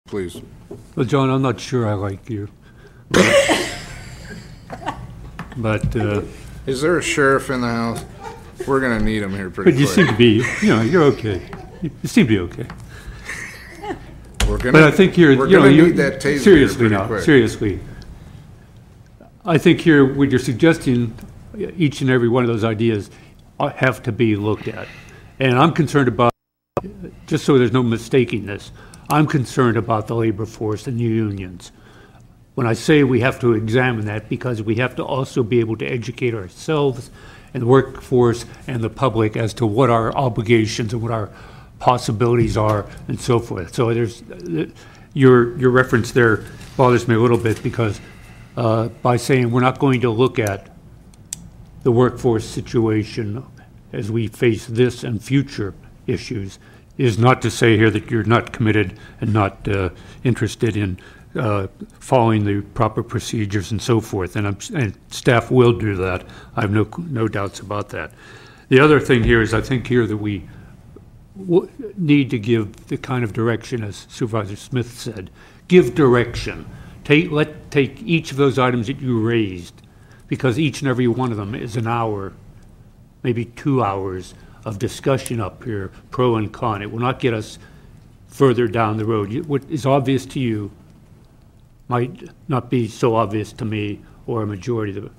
Please. Well, John, I'm not sure I like you. But Is there a sheriff in the house? We're going to need him here pretty but you quick. seem to be, you're okay. You seem to be okay. We're gonna, But I think you're, gonna need that taser seriously here now, pretty quick. seriously. I think here, what you're suggesting, each and every one of those ideas have to be looked at. And I'm concerned about, just so there's no mistaking this, I'm concerned about the labor force and the unions. When I say we have to examine that, because we have to also be able to educate ourselves and the workforce and the public as to what our obligations and what our possibilities are and so forth. So there's, your reference there bothers me a little bit, because by saying we're not going to look at the workforce situation as we face this and future issues is not to say here that you're not committed and not interested in following the proper procedures and so forth, and staff will do that. I have no doubts about that. The other thing here is, I think here that we need to give the kind of direction, as Supervisor Smith said, give direction. Take each of those items that you raised, because each and every one of them is an hour, maybe 2 hours of discussion up here, pro and con. It will not get us further down the road. What is obvious to you might not be so obvious to me or a majority of the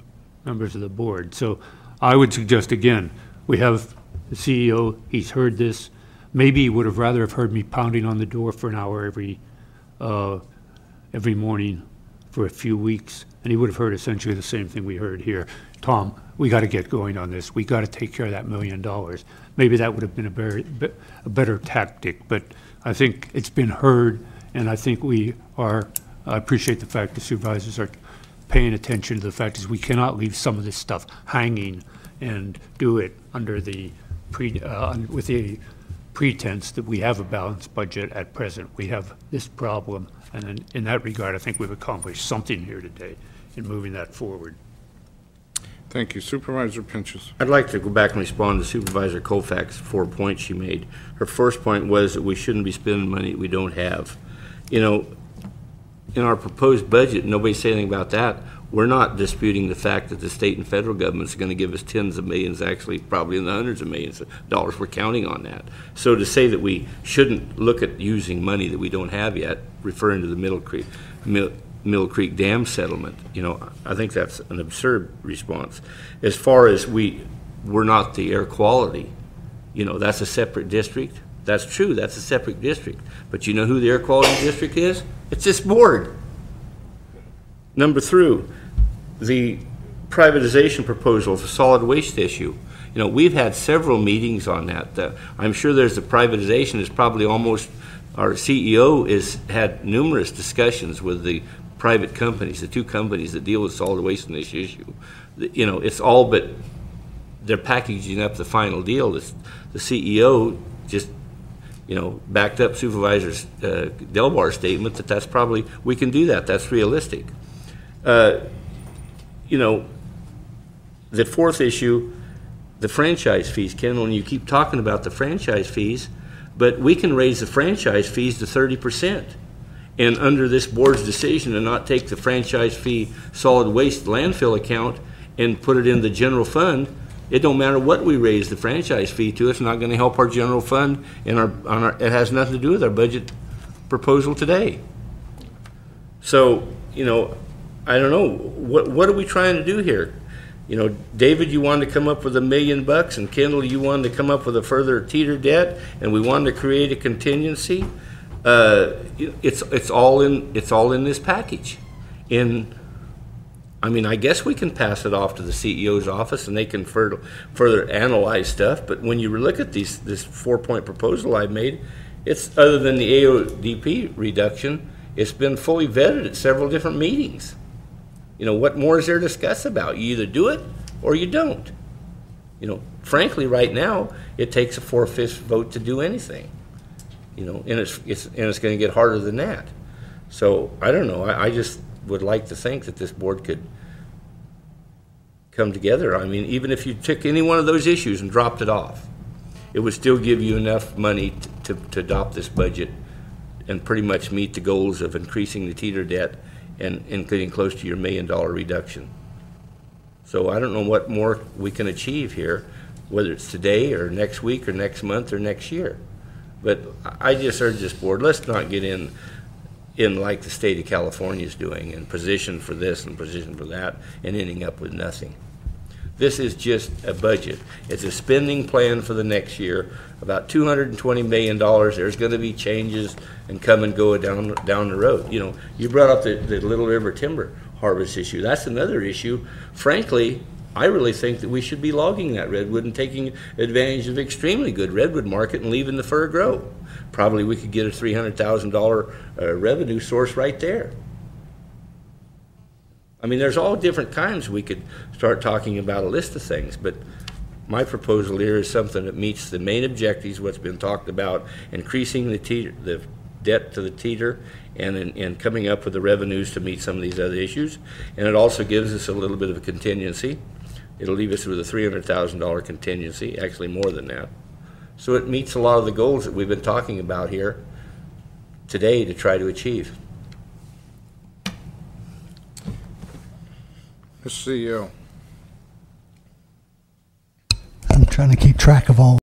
members of the board. So I would suggest, again, we have the CEO, he's heard this. Maybe he would have rather have heard me pounding on the door for an hour every morning for a few weeks, and he would have heard essentially the same thing we heard here. Tom, we got to get going on this. We got to take care of that $1 million. Maybe that would have been a better tactic, but I think it's been heard, and I think we are. I appreciate the fact the supervisors are paying attention to the fact is we cannot leave some of this stuff hanging and do it under the with the pretense that we have a balanced budget at present. We have this problem, and in that regard, I think we've accomplished something here today in moving that forward. Thank you. Supervisor Pinchas. I'd like to go back and respond to Supervisor Koufax's 4 points she made. Her first point was that we shouldn't be spending money we don't have. You know, in our proposed budget, nobody said anything about that. We're not disputing the fact that the state and federal government's going to give us tens of millions, actually probably in the hundreds of millions of dollars. We're counting on that. So to say that we shouldn't look at using money that we don't have yet, referring to the Middle Creek Dam settlement, you know, I think that's an absurd response. As far as we're not the air quality, you know, that's a separate district. That's true, that's a separate district. But you know who the air quality district is? It's this board. Number 3, the privatization proposal for solid waste issue. You know, we've had several meetings on that. I'm sure there's a privatization is probably almost, our CEO has had numerous discussions with the private companies, the 2 companies that deal with solid waste in this issue. You know, it's all but they're packaging up the final deal. The CEO just, you know, backed up Supervisor Delbar's statement that that's probably, we can do that, that's realistic. You know, the 4th issue, the franchise fees. Ken, when you keep talking about the franchise fees, but we can raise the franchise fees to 30%. And under this board's decision to not take the franchise fee solid waste landfill account and put it in the general fund, it don't matter what we raise the franchise fee to, it's not going to help our general fund, and it has nothing to do with our budget proposal today. So, you know, I don't know, what are we trying to do here? You know, David, you wanted to come up with $1 million, and Kendall, you wanted to come up with a further teeter debt, and we wanted to create a contingency. It's all in this package. I mean, I guess we can pass it off to the CEO's office and they can further analyze stuff. But when you look at this 4-point proposal I made, it's other than the AODP reduction, it's been fully vetted at several different meetings. You know, what more is there to discuss about? You either do it or you don't. You know, frankly, right now, it takes a 4/5 vote to do anything. You know, and it's going to get harder than that. So I don't know. I just would like to think that this board could come together. I mean, even if you took any one of those issues and dropped it off, it would still give you enough money to adopt this budget and pretty much meet the goals of increasing the teeter debt and getting close to your $1 million reduction. So I don't know what more we can achieve here, whether it's today or next week or next month or next year. But I just urge this board, let's not get in like the state of California is doing and position for this and position for that and ending up with nothing. This is just a budget. It's a spending plan for the next year, about $220 million. There's going to be changes and come and go down the road. You know, you brought up the Little River timber harvest issue. That's another issue. Frankly, I really think that we should be logging that redwood and taking advantage of extremely good redwood market and leaving the fir grow. Probably we could get a $300,000 revenue source right there. I mean, there's all different kinds. We could start talking about a list of things, but my proposal here is something that meets the main objectives, what's been talked about, increasing the debt to the teeter and coming up with the revenues to meet some of these other issues. And it also gives us a little bit of a contingency. It'll leave us with a $300,000 contingency, actually more than that. So it meets a lot of the goals that we've been talking about here today to try to achieve. Mr. CEO. I'm trying to keep track of all